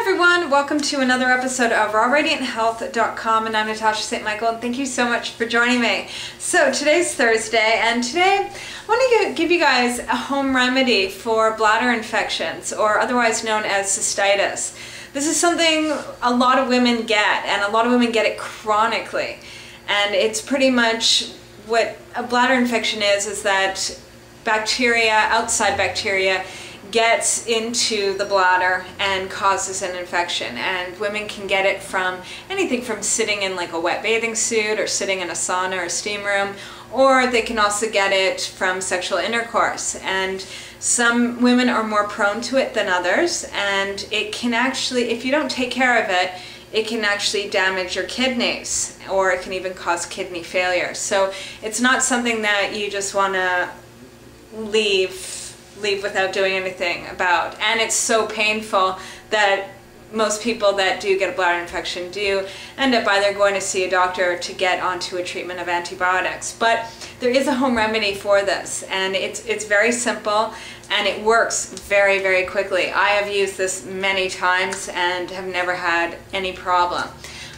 everyone, welcome to another episode of rawradianthealth.com, and I'm Natasha St. Michael, and thank you so much for joining me. So today's Thursday, and today I want to give you guys a home remedy for bladder infections, or otherwise known as cystitis. This is something a lot of women get, and a lot of women get it chronically. And it's pretty much what a bladder infection is that bacteria, outside bacteria, gets into the bladder and causes an infection. And women can get it from anything from sitting in like a wet bathing suit, or sitting in a sauna or steam room, or they can also get it from sexual intercourse. And some women are more prone to it than others, and it can actually, if you don't take care of it, it can actually damage your kidneys, or it can even cause kidney failure. So it's not something that you just want to leave without doing anything about. And it's so painful that most people that do get a bladder infection do end up either going to see a doctor to get onto a treatment of antibiotics. But there is a home remedy for this, and it's very simple, and it works very, very quickly. I have used this many times and have never had any problem.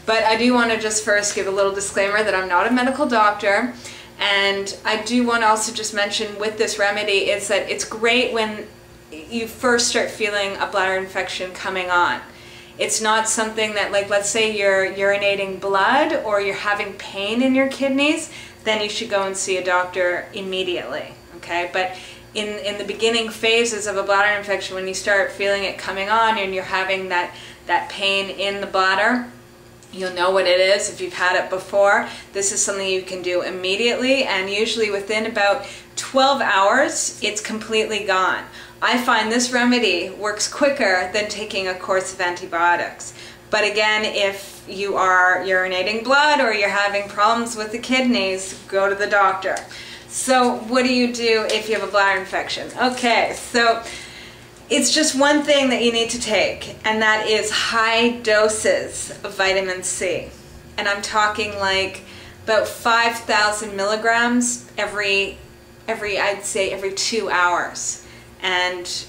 But I do want to just first give a little disclaimer that I'm not a medical doctor. And I do want to also just mention with this remedy is that it's great when you first start feeling a bladder infection coming on. It's not something that, like, let's say you're urinating blood or you're having pain in your kidneys, then you should go and see a doctor immediately, okay? But in the beginning phases of a bladder infection, when you start feeling it coming on and you're having that pain in the bladder, you'll know what it is if you've had it before. This is something you can do immediately, and usually within about 12 hours, it's completely gone. I find this remedy works quicker than taking a course of antibiotics. But again, if you are urinating blood or you're having problems with the kidneys, go to the doctor. So what do you do if you have a bladder infection? Okay, so it's just one thing that you need to take, and that is high doses of vitamin C. And I'm talking like about 5,000 milligrams I'd say every 2 hours. And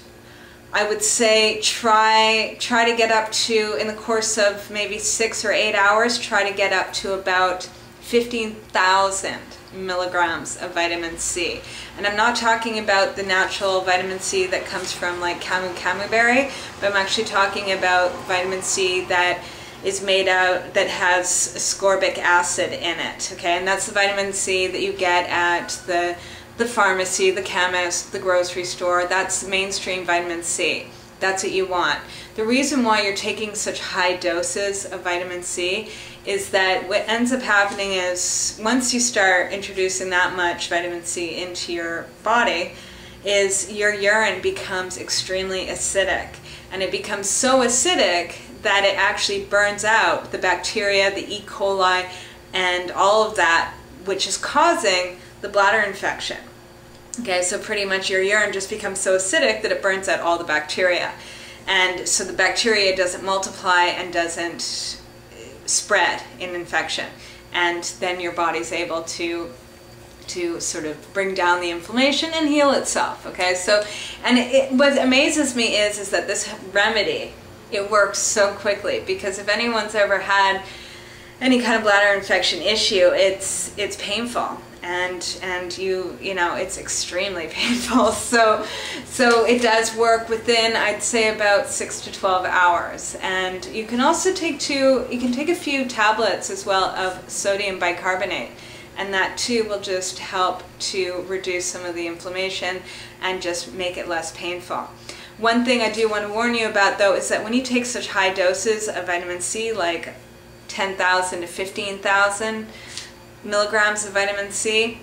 I would say try to get up to, in the course of maybe 6 or 8 hours, try to get up to about 15,000 milligrams of vitamin C. And I'm not talking about the natural vitamin C that comes from like camu berry, but I'm actually talking about vitamin C that is made out, that has ascorbic acid in it, okay? And that's the vitamin C that you get at the pharmacy, the chemist, the grocery store. That's mainstream vitamin C. That's what you want. The reason why you're taking such high doses of vitamin C is that what ends up happening is once you start introducing that much vitamin C into your body, is your urine becomes extremely acidic. And it becomes so acidic that it actually burns out the bacteria, the E. coli, and all of that, which is causing the bladder infection. Okay, so pretty much your urine just becomes so acidic that it burns out all the bacteria. And so the bacteria doesn't multiply and doesn't spread in infection. And then your body's able to sort of bring down the inflammation and heal itself, okay? So, and what amazes me is that this remedy, it works so quickly, because if anyone's ever had any kind of bladder infection issue, it's painful. And you know, it's extremely painful. So it does work within, I'd say, about 6 to 12 hours. And you can also take a few tablets as well of sodium bicarbonate, and that too will just help to reduce some of the inflammation and just make it less painful. One thing I do want to warn you about, though, is that when you take such high doses of vitamin C, like 10,000 to 15,000 milligrams of vitamin C,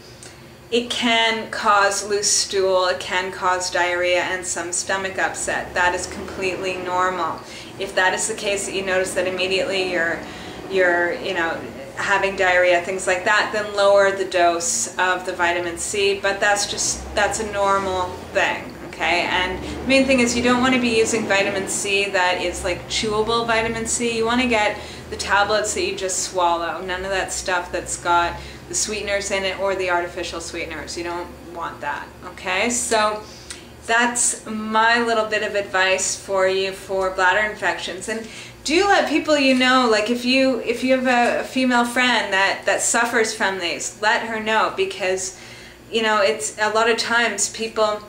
it can cause loose stool, it can cause diarrhea and some stomach upset. That is completely normal. If that is the case, that you notice that immediately you're you know, having diarrhea, things like that, then lower the dose of the vitamin C. But that's a normal thing. Okay, and the main thing is you don't want to be using vitamin C that is like chewable vitamin C. You want to get the tablets that you just swallow. None of that stuff that's got the sweeteners in it or the artificial sweeteners. You don't want that, okay? So that's my little bit of advice for you for bladder infections. And do let people you know, like if you have a female friend that suffers from these, let her know, because you know, it's a lot of times people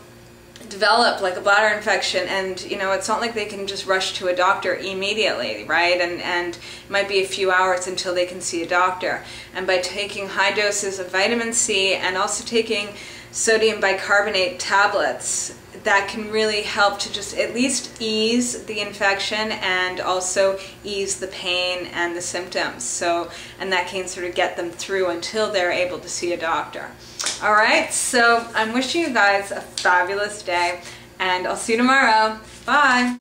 develop like a bladder infection, and you know, it's not like they can just rush to a doctor immediately, right? And it might be a few hours until they can see a doctor. And by taking high doses of vitamin C and also taking sodium bicarbonate tablets, that can really help to just at least ease the infection and also ease the pain and the symptoms. So, and that can sort of get them through until they're able to see a doctor. All right, so I'm wishing you guys a fabulous day, and I'll see you tomorrow. Bye.